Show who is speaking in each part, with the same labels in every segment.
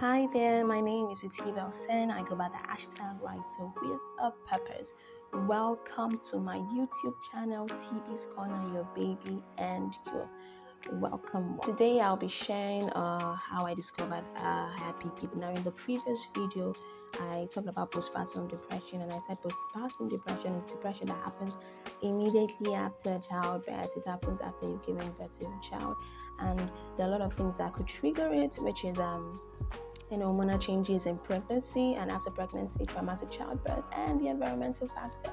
Speaker 1: Hi there, my name is Utiva Sen. I go by the hashtag writer with a purpose. Welcome to my YouTube channel, TV's Corner, your baby, and your welcome. Today I'll be sharing how I discovered I had PPD. Now, in the previous video, I talked about postpartum depression, and I said postpartum depression is depression that happens immediately after childbirth. It happens after you've given birth to your child, and there are a lot of things that could trigger it, which is hormonal changes in pregnancy and after pregnancy, traumatic childbirth, and the environmental factor.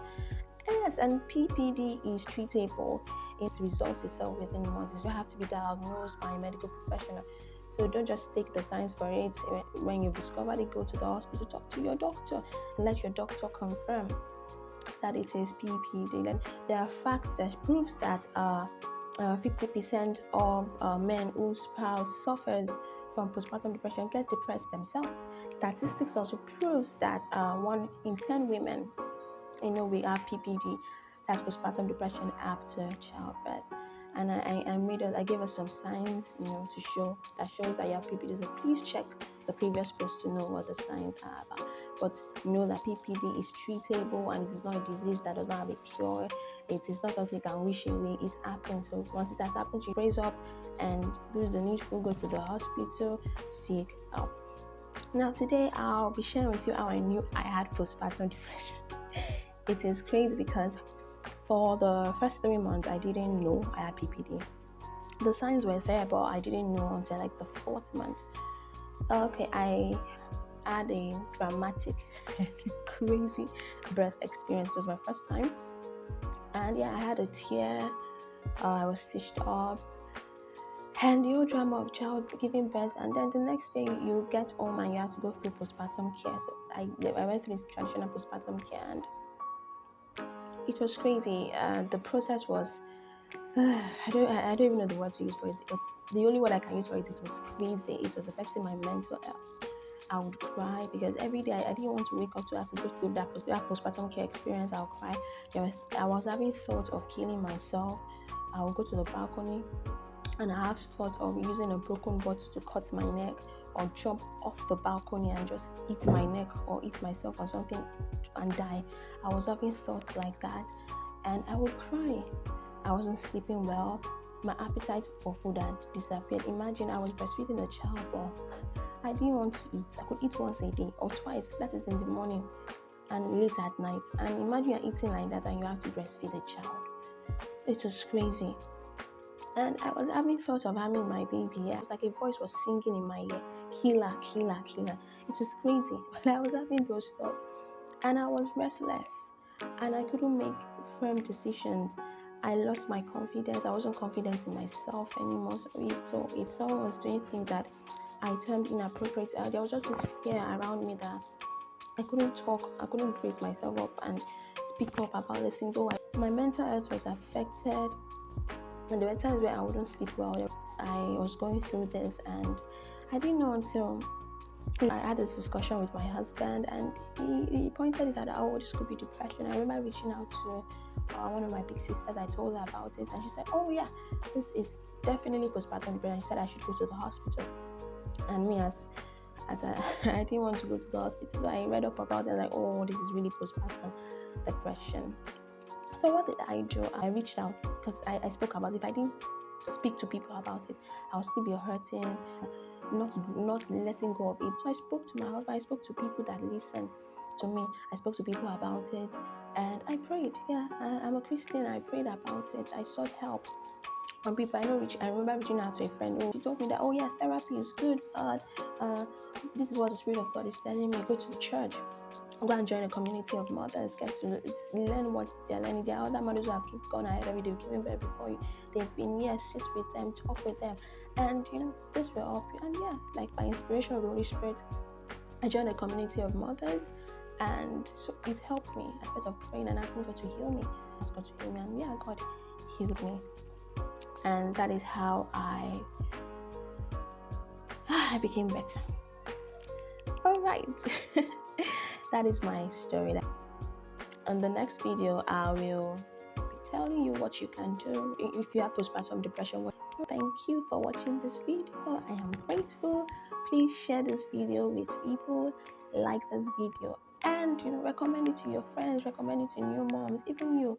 Speaker 1: Yes, and PPD is treatable. It resolves itself within months. You have to be diagnosed by a medical professional. So don't just take the signs for it. When you've discovered it, go to the hospital, talk to your doctor, and let your doctor confirm that it is PPD. Then there are facts that proves that 50% of men whose spouse suffers from postpartum depression get depressed themselves. Statistics also proves that 1 in 10 women, we have PPD, that's postpartum depression after childbirth. And I gave us some signs, to shows that you have PPD. So please check the previous post to know what the signs are about. But know that PPD is treatable and it is not a disease that does not have a cure. It is not something you can wish away. It happens. So once it has happened, you raise up and do the needful, go to the hospital, seek help. Now today I'll be sharing with you how I knew I had postpartum depression. It is crazy because for the first 3 months I didn't know I had PPD. The signs were there, but I didn't know until like the 4th month. Okay, I had a dramatic, crazy birth experience. It was my first time, and I had a tear. I was stitched up, and the whole drama of child giving birth, and then the next day you get home and you have to go through postpartum care. So I went through this traditional postpartum care, and it was crazy. The process was I don't even know the word to use for it, but the only word I can use for it was crazy. It was affecting my mental health. I would cry because every day I didn't want to wake up to have to go through that postpartum care experience. I'll cry. I was having thoughts of killing myself. I would go to the balcony and I have thought of using a broken bottle to cut my neck or jump off the balcony and just eat my neck or eat myself or something and die. I was having thoughts like that, and I would cry. I wasn't sleeping well. My appetite for food had disappeared. Imagine I was breastfeeding a child, but I didn't want to eat. I could eat once a day or twice, that is in the morning and late at night. And imagine you're eating like that and you have to breastfeed a child. It was crazy. And I was having thought of harming my baby. It was like a voice was singing in my ear, killer, killer, killer. It was crazy, but I was having those thoughts. And I was restless. And I couldn't make firm decisions. I lost my confidence. I wasn't confident in myself anymore. So if someone was doing things that I termed inappropriate, there was just this fear around me that I couldn't talk. I couldn't raise myself up and speak up about these things. So my mental health was affected. And there were times where I wouldn't sleep well. I was going through this, and I didn't know until I had this discussion with my husband, and he pointed it out that, this could be depression. I remember reaching out to one of my big sisters. I told her about it, and she said, oh yeah, this is definitely postpartum depression. She said I should go to the hospital. And me as I didn't want to go to the hospital, so I read up about it, like, this is really postpartum depression. So what did I do? I reached out because I spoke about it. If I didn't speak to people about it, I would still be hurting, not letting go of it. So I spoke to my husband. I spoke to people that listen to me. I spoke to people about it, and I prayed. Yeah, I'm a Christian. I prayed about it. I sought help from people. I remember reaching out to a friend who told me that, therapy is good. This is what the Spirit of God is telling me. Go to the church. Go and join a community of mothers, get to learn what they're learning. There are other mothers who have gone ahead of you, they've given birth before you. They've been here, sit with them, talk with them. And this will help you. And like by inspiration of the Holy Spirit, I joined a community of mothers, and so it helped me. I started praying and asking God to heal me. I asked God to heal me, and God healed me. And that is how I became better. All right. That is my story. On the next video, I will be telling you what you can do if you have postpartum depression. Thank you for watching this video. I am grateful. Please share this video with people, like this video, and recommend it to your friends, recommend it to new moms, even you.